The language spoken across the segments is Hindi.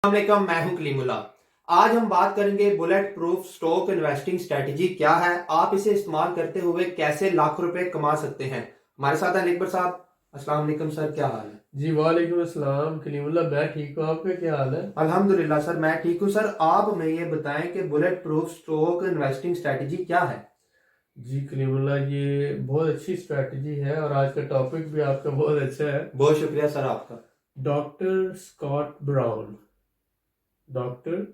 अस्सलामुअलैकुम, मैं हूं कलीमुल्ला। आज हम बात करेंगे bullet proof stock investing strategy क्या है, आप इसे इस्तेमाल करते हुए कैसे लाखों रुपए कमा सकते हैं। हमारे साथ हैं अकबर साहब। अस्सलाम वालेकुम सर, क्या हाल है? जी वालेकुम अस्सलाम कलीमुल्ला। मैं ठीक हूँ, आपका क्या हाल है? अल्हम्दुलिल्लाह सर, मैं ठीक हूं। सर आप हमें ये बताएं कि bullet proof stock investing strategy क्या है। जी कलीमुल्ला, ये बहुत अच्छी स्ट्रैटेजी है और आज का टॉपिक भी आपका बहुत अच्छा है। बहुत शुक्रिया सर आपका। Doctor Scott Brown doctor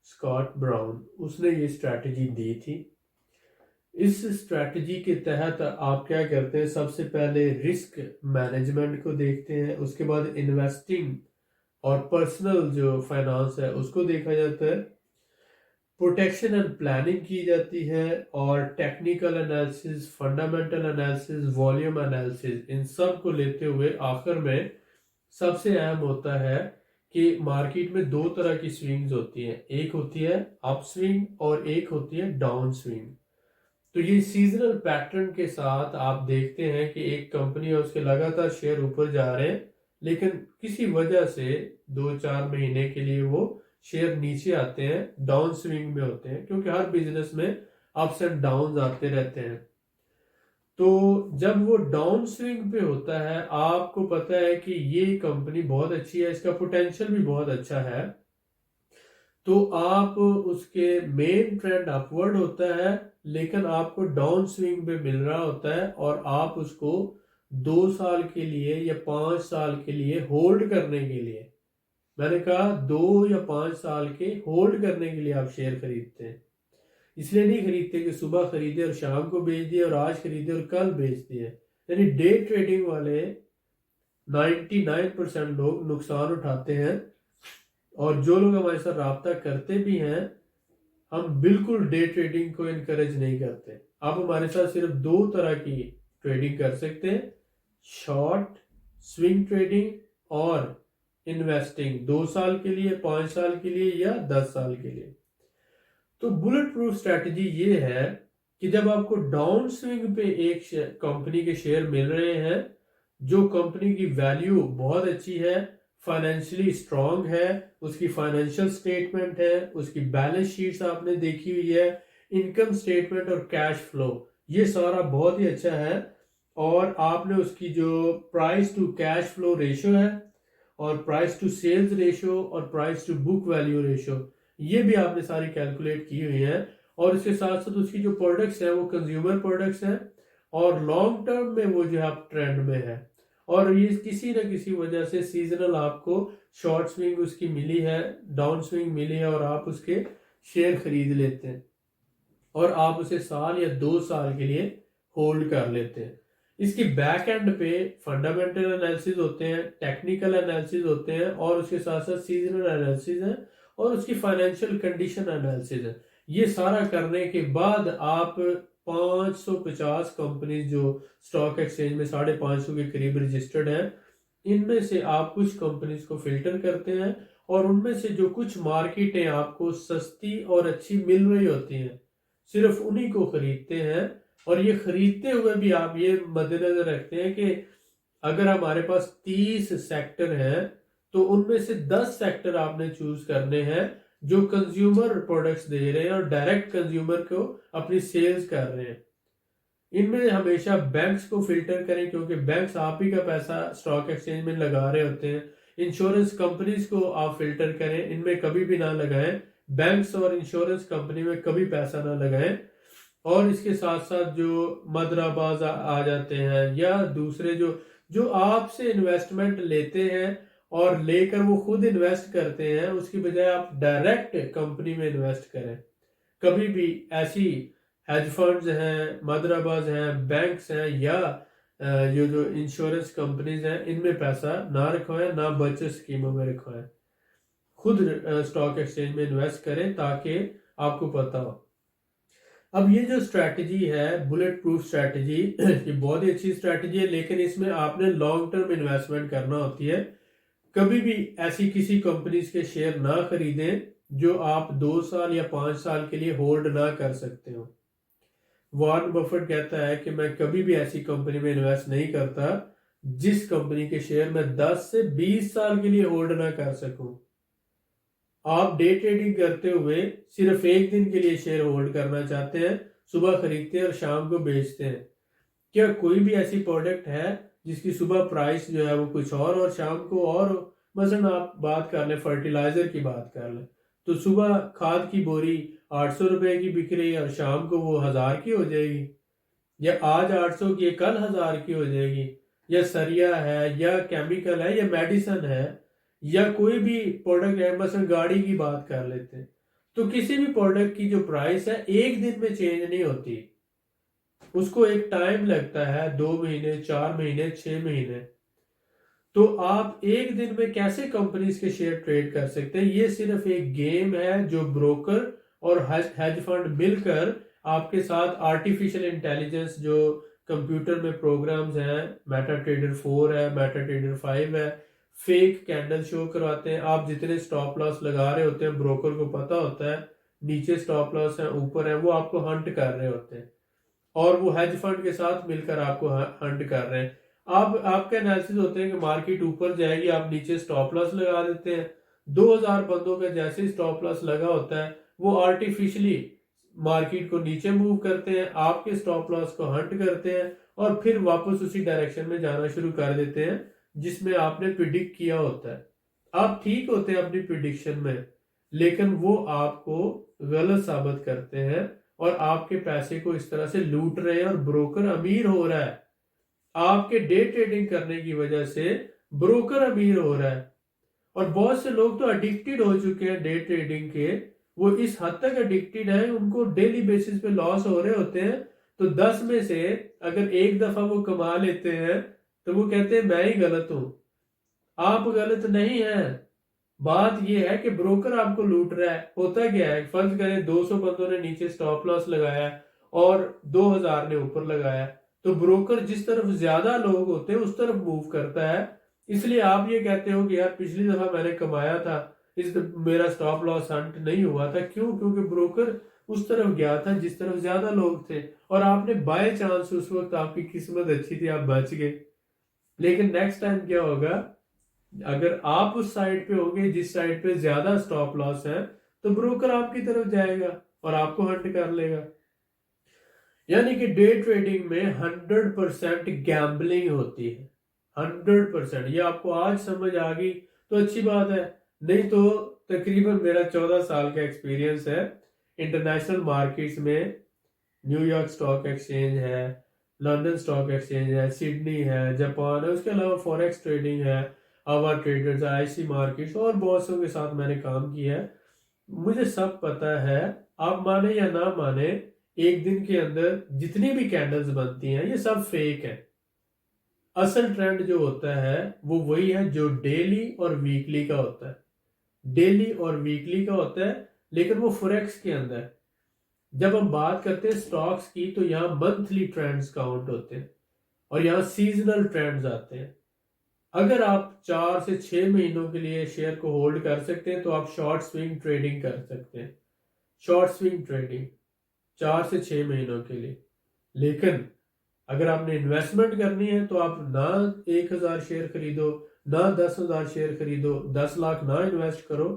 Scott Brown उसने ये स्ट्रैटेजी दी थी। इस स्ट्रैटेजी के तहत आप क्या करते हैं, सबसे पहले रिस्क मैनेजमेंट को देखते हैं, उसके बाद इन्वेस्टिंग और पर्सनल जो फाइनेंस है उसको देखा जाता है, प्रोटेक्शन एंड प्लानिंग की जाती है, और technical analysis, fundamental analysis, volume analysis, इन सब को लेते हुए आखिर में सबसे अहम होता है कि मार्केट में दो तरह की स्विंग्स होती हैं, एक होती है अप स्विंग और एक होती है डाउन स्विंग। तो ये सीजनल पैटर्न के साथ आप देखते हैं कि एक कंपनी है, उसके लगातार शेयर ऊपर जा रहे हैं, लेकिन किसी वजह से 2-4 महीने के लिए वो शेयर नीचे आते हैं, डाउन स्विंग में होते हैं, क्योंकि हर बिजनेस में अप्स एंड डाउन आते रहते हैं। तो जब वो डाउन स्विंग पे होता है, आपको पता है कि ये कंपनी बहुत अच्छी है, इसका पोटेंशियल भी बहुत अच्छा है, तो आप उसके मेन ट्रेंड अपवर्ड होता है, लेकिन आपको डाउन स्विंग पे मिल रहा होता है, और आप उसको 2 साल के लिए या 5 साल के लिए होल्ड करने के लिए, मैंने कहा 2 या 5 साल के होल्ड करने के लिए आप शेयर खरीदते हैं। इसलिए नहीं खरीदते कि सुबह खरीदे और शाम को बेच दिए, और आज खरीदे और कल बेच दिए। यानी डे ट्रेडिंग वाले 99% लोग नुकसान उठाते हैं, और जो लोग हमारे साथ राब्ता करते भी हैं, हम बिल्कुल डे ट्रेडिंग को इनकरेज नहीं करते। आप हमारे साथ सिर्फ दो तरह की ट्रेडिंग कर सकते हैं, शॉर्ट स्विंग ट्रेडिंग और इन्वेस्टिंग, 2 साल के लिए, 5 साल के लिए या 10 साल के लिए। तो बुलेट प्रूफ स्ट्रैटेजी ये है कि जब आपको डाउन स्विंग पे एक कंपनी के शेयर मिल रहे हैं, जो कंपनी की वैल्यू बहुत अच्छी है, फाइनेंशियली स्ट्रांग है, उसकी फाइनेंशियल स्टेटमेंट है, उसकी बैलेंस शीट्स आपने देखी हुई है, इनकम स्टेटमेंट और कैश फ्लो, ये सारा बहुत ही अच्छा है, और आपने उसकी जो price to cash flow ratio है, और प्राइस टू सेल्स रेशो, और price to book value ratio, ये भी आपने सारी कैलकुलेट की हुई है। और इसके साथ साथ उसकी जो प्रोडक्ट्स हैं वो कंज्यूमर प्रोडक्ट्स हैं, और लॉन्ग टर्म में वो जो है आप ट्रेंड में है, और ये किसी न किसी वजह से सीजनल आपको शॉर्ट स्विंग उसकी मिली है, डाउन स्विंग मिली है, और आप उसके शेयर खरीद लेते हैं, और आप उसे साल या 2 साल के लिए होल्ड कर लेते हैं। इसकी बैक एंड पे फंडामेंटल एनालिसिस होते हैं, टेक्निकल एनालिसिस होते हैं, और उसके साथ साथ सीजनल एनालिसिस है, और उसकी फाइनेंशियल कंडीशन एनालिसिस है। ये सारा करने के बाद आप 550 कंपनीज जो स्टॉक एक्सचेंज में 550 के करीब रजिस्टर्ड हैं, इनमें से आप कुछ कंपनीज को फिल्टर करते हैं, और उनमें से जो कुछ मार्केटें आपको सस्ती और अच्छी मिल रही होती हैं, सिर्फ उन्हीं को खरीदते हैं। और ये खरीदते हुए भी आप ये मद्देनजर रखते हैं कि अगर हमारे पास 30 सेक्टर हैं, तो उनमें से 10 सेक्टर आपने चूज करने हैं जो कंज्यूमर प्रोडक्ट्स दे रहे हैं और डायरेक्ट कंज्यूमर को अपनी सेल्स कर रहे हैं। इनमें हमेशा बैंक्स को फिल्टर करें, क्योंकि बैंक्स आप ही का पैसा स्टॉक एक्सचेंज में लगा रहे होते हैं। इंश्योरेंस कंपनीज को आप फिल्टर करें, इनमें कभी भी ना लगाएं, बैंक्स और इंश्योरेंस कंपनी में कभी पैसा ना लगाएं। और इसके साथ साथ जो मदराबाज आ जाते हैं, या दूसरे जो जो आपसे इन्वेस्टमेंट लेते हैं और लेकर वो खुद इन्वेस्ट करते हैं, उसकी बजाय आप डायरेक्ट कंपनी में इन्वेस्ट करें। कभी भी ऐसी हेज फंड्स हैं, मदराबाज हैं, बैंक्स हैं, या जो इंश्योरेंस कंपनीज हैं, इनमें पैसा ना रखवाएं, ना बचत स्कीमों में रखवाएं। खुद स्टॉक एक्सचेंज में इन्वेस्ट करें ताकि आपको पता हो। अब ये जो स्ट्रैटेजी है बुलेट प्रूफ स्ट्रैटेजी, ये बहुत ही अच्छी स्ट्रैटेजी है, लेकिन इसमें आपने लॉन्ग टर्म इन्वेस्टमेंट करना होती है। कभी भी ऐसी किसी कंपनीज के शेयर ना खरीदें जो आप 2 साल या 5 साल के लिए होल्ड ना कर सकते हो। वॉरेन बफेट कहता है कि मैं कभी भी ऐसी कंपनी में इन्वेस्ट नहीं करता जिस कंपनी के शेयर मैं 10 से 20 साल के लिए होल्ड ना कर सकूं। आप डे ट्रेडिंग करते हुए सिर्फ एक दिन के लिए शेयर होल्ड करना चाहते हैं, सुबह खरीदते हैं और शाम को बेचते हैं। क्या कोई भी ऐसी प्रोडक्ट है जिसकी सुबह प्राइस जो है वो कुछ और शाम को और हो? मसलन आप बात कर लें, फर्टिलाइजर की बात कर लें, तो सुबह खाद की बोरी 800 रुपए की बिक रही है और शाम को वो 1000 की हो जाएगी, या आज 800 की है, कल 1000 की हो जाएगी। या सरिया है, या केमिकल है, या मेडिसिन है, या कोई भी प्रोडक्ट है, मसलन गाड़ी की बात कर लेते हैं, तो किसी भी प्रोडक्ट की जो प्राइस है एक दिन में चेंज नहीं होती, उसको एक टाइम लगता है, 2 महीने, 4 महीने, 6 महीने। तो आप एक दिन में कैसे कंपनीज के शेयर ट्रेड कर सकते हैं? ये सिर्फ एक गेम है जो ब्रोकर और हेज फंड मिलकर आपके साथ आर्टिफिशियल इंटेलिजेंस जो कंप्यूटर में प्रोग्राम्स हैं, मेटा ट्रेडर 4 है, मेटा ट्रेडर 5 है, फेक कैंडल शो करवाते हैं। आप जितने स्टॉप लॉस लगा रहे होते हैं ब्रोकर को पता होता है, नीचे स्टॉप लॉस है, ऊपर है, वो आपको हंट कर रहे होते हैं और वो हेज फंड के साथ मिलकर आपको हंट कर रहे हैं। आप आपके एनालिसिस होते हैं कि मार्केट ऊपर जाएगी, आप नीचे स्टॉप लॉस लगा देते हैं। 2000 बंदों का जैसे ही स्टॉप लॉस लगा होता है वो आर्टिफिशियली मार्केट को नीचे मूव करते हैं, आपके स्टॉप लॉस को हंट करते हैं और फिर वापस उसी डायरेक्शन में जाना शुरू कर देते हैं जिसमें आपने प्रिडिक्ट किया होता है। आप ठीक होते हैं अपनी प्रिडिक्शन में, लेकिन वो आपको गलत साबित करते हैं और आपके पैसे को इस तरह से लूट रहे हैं और ब्रोकर अमीर हो रहा है। आपके डे ट्रेडिंग करने की वजह से ब्रोकर अमीर हो रहा है और बहुत से लोग तो एडिक्टेड हो चुके हैं डे ट्रेडिंग के। वो इस हद तक एडिक्टेड है, उनको डेली बेसिस पे लॉस हो रहे होते हैं। तो 10 में से अगर एक दफा वो कमा लेते हैं तो वो कहते हैं मैं ही गलत हूं। आप गलत नहीं है, बात यह है कि ब्रोकर आपको लूट रहा है। होता क्या है, फर्ज करें 200 बंदों ने नीचे स्टॉप लॉस लगाया और 2000 ने ऊपर लगाया, तो ब्रोकर जिस तरफ ज्यादा लोग होते हैं उस तरफ मूव करता है। इसलिए आप ये कहते हो कि यार पिछली दफा मैंने कमाया था, मेरा स्टॉप लॉस हंट नहीं हुआ था। क्यों? क्योंकि ब्रोकर उस तरफ गया था जिस तरफ ज्यादा लोग थे और आपने बाय चांस, उस वक्त आपकी किस्मत अच्छी थी, आप बच गए। लेकिन नेक्स्ट टाइम क्या होगा, अगर आप उस साइड पे होंगे जिस साइड पे ज्यादा स्टॉप लॉस है, तो ब्रोकर आपकी तरफ जाएगा और आपको हंट कर लेगा। यानी कि डे ट्रेडिंग में 100% गैम्बलिंग होती है, 100%। ये आपको आज समझ आ गई तो अच्छी बात है, नहीं तो तकरीबन मेरा 14 साल का एक्सपीरियंस है इंटरनेशनल मार्केट्स में। न्यूयॉर्क स्टॉक एक्सचेंज है, लंदन स्टॉक एक्सचेंज है, सिडनी है, जापान है, उसके अलावा फॉरेक्स ट्रेडिंग है, आवा ट्रेडर्स, आईसी मार्केट्स और बहुत से के साथ मैंने काम किया है। मुझे सब पता है। आप माने या ना माने, एक दिन के अंदर जितनी भी कैंडल्स बनती हैं ये सब फेक है। असल ट्रेंड जो होता है वो वही है जो डेली और वीकली का होता है, डेली और वीकली का होता है। लेकिन वो फॉरेक्स के अंदर जब हम बात करते हैं स्टॉक्स की, तो यहाँ मंथली ट्रेंड्स काउंट होते हैं और यहाँ सीजनल ट्रेंड्स आते हैं। अगर आप 4 से 6 महीनों के लिए शेयर को होल्ड कर सकते हैं तो आप शॉर्ट स्विंग ट्रेडिंग कर सकते हैं। शॉर्ट स्विंग ट्रेडिंग 4 से 6 महीनों के लिए। लेकिन अगर आपने इन्वेस्टमेंट करनी है तो आप ना 1000 शेयर खरीदो, ना 10,000 शेयर खरीदो, 10 लाख ना इन्वेस्ट करो,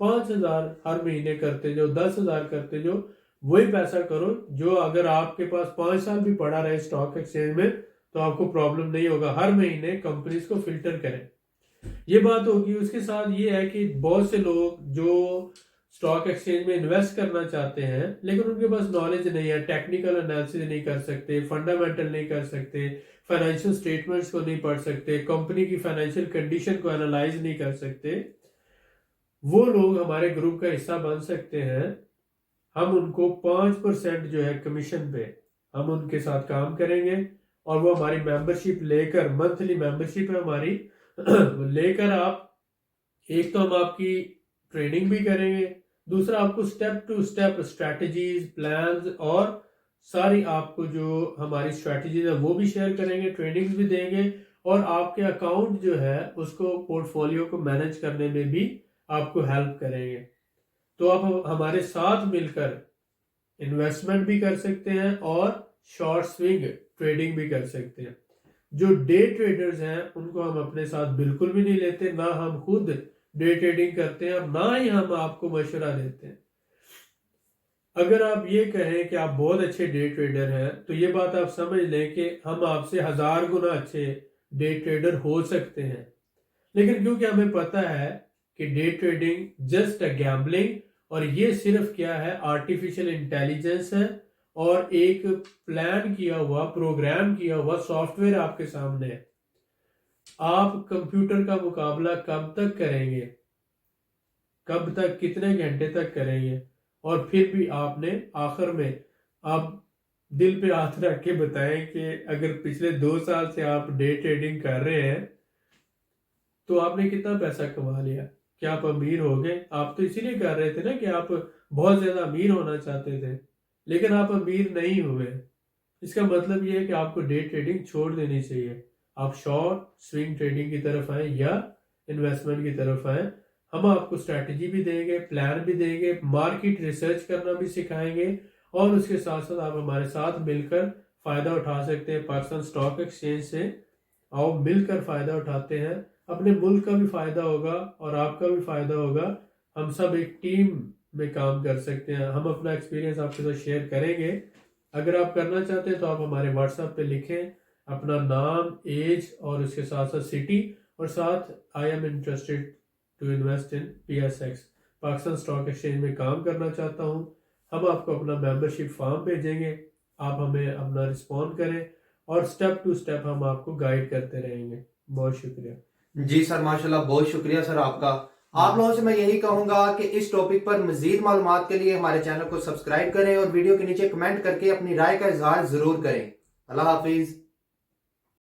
5000 हर महीने करते जो, 10,000 करते जो, वही पैसा करो जो अगर आपके पास 5 साल भी पड़ा रहे स्टॉक एक्सचेंज में तो आपको प्रॉब्लम नहीं होगा। हर महीने कंपनीज को फिल्टर करें, ये बात होगी। उसके साथ ये है कि बहुत से लोग जो स्टॉक एक्सचेंज में इन्वेस्ट करना चाहते हैं लेकिन उनके पास नॉलेज नहीं है, टेक्निकल एनालिसिस नहीं कर सकते, फंडामेंटल नहीं कर सकते, फाइनेंशियल स्टेटमेंट्स को नहीं पढ़ सकते, कंपनी की फाइनेंशियल कंडीशन को एनालाइज नहीं कर सकते, वो लोग हमारे ग्रुप का हिस्सा बन सकते हैं। हम उनको 5% जो है कमीशन पे हम उनके साथ काम करेंगे और वो हमारी मेंबरशिप लेकर, मंथली मेंबरशिप है हमारी लेकर आप, एक तो हम आपकी ट्रेनिंग भी करेंगे, दूसरा आपको step to step strategies, plans और सारी आपको जो हमारी स्ट्रेटजीज है वो भी शेयर करेंगे, ट्रेनिंग्स भी देंगे और आपके अकाउंट जो है उसको, पोर्टफोलियो को मैनेज करने में भी आपको हेल्प करेंगे। तो आप हमारे साथ मिलकर इन्वेस्टमेंट भी कर सकते हैं और शॉर्ट स्विंग ट्रेडिंग भी कर सकते हैं। जो डे ट्रेडर्स हैं उनको हम अपने साथ बिल्कुल भी नहीं लेते, ना हम खुद डे ट्रेडिंग करते हैं और ना ही हम आपको मशवरा देते हैं। अगर आप ये कहें कि आप बहुत अच्छे डे ट्रेडर हैं तो ये बात आप समझ लें कि हम आपसे 1000 गुना अच्छे डे ट्रेडर हो सकते हैं, लेकिन क्योंकि हमें पता है कि day trading just a gambling और ये सिर्फ क्या है, आर्टिफिशियल इंटेलिजेंस है और एक प्लान किया हुआ, प्रोग्राम किया हुआ सॉफ्टवेयर आपके सामने है। आप कंप्यूटर का मुकाबला कब तक करेंगे, कब तक, कितने घंटे तक करेंगे? और फिर भी आपने आखिर में आप दिल पे हाथ रख के बताएं कि अगर पिछले 2 साल से आप डे ट्रेडिंग कर रहे हैं तो आपने कितना पैसा कमा लिया? क्या आप अमीर हो गए? आप तो इसीलिए कर रहे थे ना कि आप बहुत ज्यादा अमीर होना चाहते थे, लेकिन आप अमीर नहीं हुए। इसका मतलब ये है कि आपको डे ट्रेडिंग छोड़ देनी चाहिए। आप शॉर्ट स्विंग ट्रेडिंग की तरफ आए या इन्वेस्टमेंट की तरफ आए। हम आपको स्ट्रैटेजी भी देंगे, प्लान भी देंगे, मार्केट रिसर्च करना भी सिखाएंगे और उसके साथ साथ आप हमारे साथ मिलकर फायदा उठा सकते हैं पाकिस्तान स्टॉक एक्सचेंज से। आओ मिलकर फायदा उठाते हैं, अपने मुल्क का भी फायदा होगा और आपका भी फायदा होगा। हम सब एक टीम में काम कर सकते हैं। हम अपना एक्सपीरियंस आपके साथ शेयर करेंगे। अगर आप करना चाहते हैं तो आप हमारे व्हाट्सएप पे लिखें अपना नाम, एज और उसके साथ साथ सिटी और साथ I am interested to invest in PSX, Pakistan stock exchange में काम करना चाहता हूं। हम आपको अपना मेंबरशिप फॉर्म भेजेंगे, आप हमें अपना रिस्पॉन्ड करें और स्टेप टू स्टेप हम आपको गाइड करते रहेंगे। बहुत शुक्रिया। जी सर, माशाल्लाह, बहुत शुक्रिया सर आपका। आप लोगों से मैं यही कहूंगा कि इस टॉपिक पर मजीद मालूमात के लिए हमारे चैनल को सब्सक्राइब करें और वीडियो के नीचे कमेंट करके अपनी राय का इजहार जरूर करें। अल्लाह हाफिज।